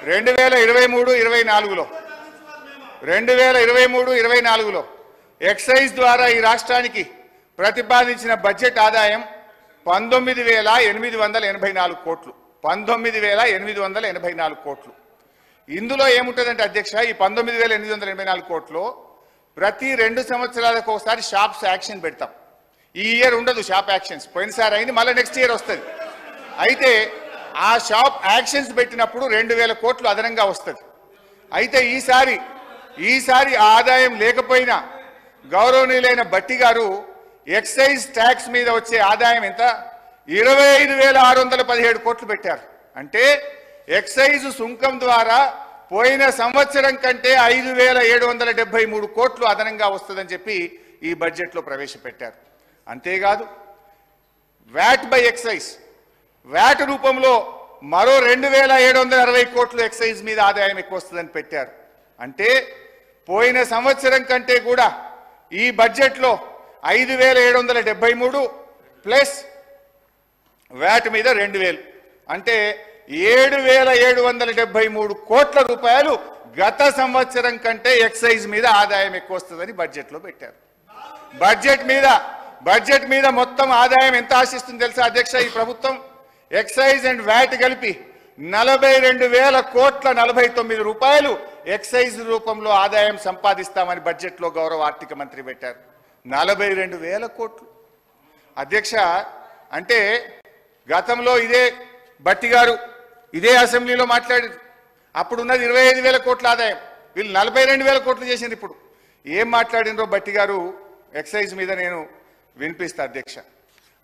2023-24లో excise ద్వారా ఈ రాష్ట్రానికి ప్రతిపాదించిన బడ్జెట్ ఆదాయం 19,884 కోట్లు. 19,884 కోట్లు. ఇందులో ఏముంటుందంటే అధ్యక్ష, ఈ 19,884 కోట్లు ప్రతి 2 సంవత్సరాలకు ఒకసారి షాప్స్ యాక్షన్ పెడతాం. ఈ ఇయర్ ఉండదు షాప్ యాక్షన్స్, పోయినసారి అయింది, మళ్ళీ నెక్స్ట్ ఇయర్ వస్తుంది. అయితే ఆ షాప్ యాక్షన్స్ పెట్టినప్పుడు 2,000 కోట్లు అదనంగా వస్తుంది. అయితే ఈసారి ఆదాయం లేకపోయినా గౌరవనీయులైన భట్టి గారు ఎక్సైజ్ ట్యాక్స్ మీద వచ్చే ఆదాయం ఎంత 25,617 కోట్లు పెట్టారు. అంటే ఎక్సైజ్ సుంకం ద్వారా పోయిన సంవత్సరం కంటే 5,773 కోట్లు అదనంగా వస్తుందని చెప్పి ఈ బడ్జెట్లో ప్రవేశపెట్టారు. అంతేకాదు వ్యాట్ బై ఎక్సైజ్, వ్యాట్ రూపంలో మరో 2,760 కోట్లు ఎక్సైజ్ మీద ఆదాయం ఎక్కువ వస్తుందని పెట్టారు. అంటే పోయిన సంవత్సరం కంటే కూడా ఈ బడ్జెట్లో 5,773 ప్లస్ వ్యాట్ మీద 2,000 అంటే 7,773 కోట్ల రూపాయలు గత సంవత్సరం కంటే ఎక్సైజ్ మీద ఆదాయం ఎక్కువ వస్తుందని బడ్జెట్లో పెట్టారు. బడ్జెట్ మీద మొత్తం ఆదాయం ఎంత ఆశిస్తుంది తెలుసా అధ్యక్ష? ఈ ప్రభుత్వం ఎక్సైజ్ అండ్ వ్యాట్ కలిపి 42,000 కోట్ల 49 రూపాయలు ఎక్సైజ్ రూపంలో ఆదాయం సంపాదిస్తామని బడ్జెట్లో గౌరవ ఆర్థిక మంత్రి పెట్టారు. 42,000 కోట్లు అధ్యక్ష. అంటే గతంలో ఇదే భట్టి గారు ఇదే అసెంబ్లీలో మాట్లాడారు. అప్పుడున్నది 25,000 కోట్ల ఆదాయం, వీళ్ళు 42,000 కోట్లు చేసింది. ఇప్పుడు ఏం మాట్లాడినరో భట్టి గారు ఎక్సైజ్ మీద నేను వినిపిస్తా అధ్యక్ష.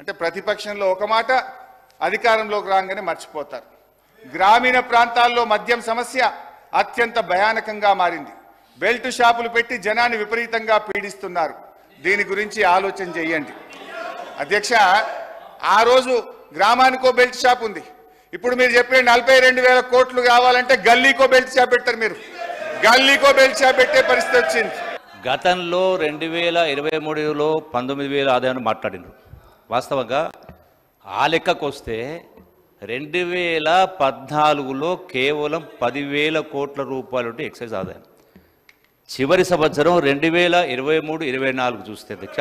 అంటే ప్రతిపక్షంలో ఒక మాట, అధికారంలోకి రాగానే మర్చిపోతారు. గ్రామీణ ప్రాంతాల్లో మద్యం సమస్య అత్యంత భయానకంగా మారింది. బెల్ట్ షాపులు పెట్టి జనాన్ని విపరీతంగా పీడిస్తున్నారు. దీని గురించి ఆలోచన చేయండి అధ్యక్ష. ఆ రోజు గ్రామానికో బెల్ట్ షాప్ ఉంది. ఇప్పుడు మీరు చెప్పే 42,000 కోట్లు కావాలంటే గల్లీకో బెల్ట్ షాప్ పెట్టారు. మీరు గల్లీకో బెల్ట్ షాప్ పెట్టే పరిస్థితి వచ్చింది. గతంలో 2023లో 19,000 ఆదాయాన్ని మాట్లాడినారు. వాస్తవంగా ఆ లెక్కకు వస్తే 2014లో కేవలం 10,000 కోట్ల రూపాయలు ఎక్సైజ్ ఆదాయం. చివరి సంవత్సరం 2023-24 చూస్తే అధ్యక్ష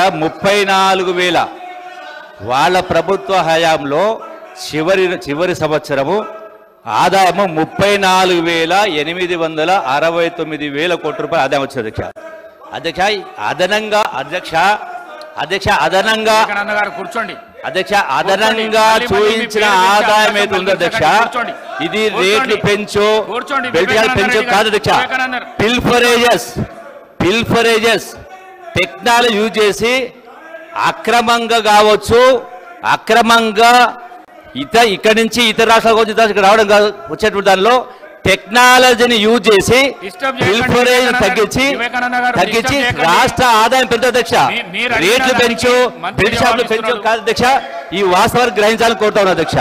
34,000 వాళ్ళ ప్రభుత్వ హయాంలో చివరి సంవత్సరము ఆదాయము 34,869 కోట్ల రూపాయలు ఆదాయం వచ్చింది అధ్యక్ష. అదనంగా చూయించిన ఆదాయం అయితే ఉంది అధ్యక్ష. ఇది రేట్లు పెంచు కాదు అధ్యక్ష. పిల్ఫరేజెస్ టెక్నాలజీ యూజ్ చేసి అక్రమంగా కావచ్చు, అక్రమంగా ఇక్కడి నుంచి ఇతర రాష్ట్రాలకు వచ్చి ఇక్కడ రావడం కాదు, వచ్చేటువంటి దానిలో టెక్నాలజీని యూజ్ చేసి పిల్ఫరేజ్ తగ్గించి రాష్ట్ర ఆదాయం పెంచు అధ్యక్ష. రేట్లు పెంచు, బెల్ట్ షాపులు పెంచు కాదు అధ్యక్ష. ఈ వాస్తవాన్ని గ్రహించాలని కోరుతా ఉన్నా అధ్యక్ష.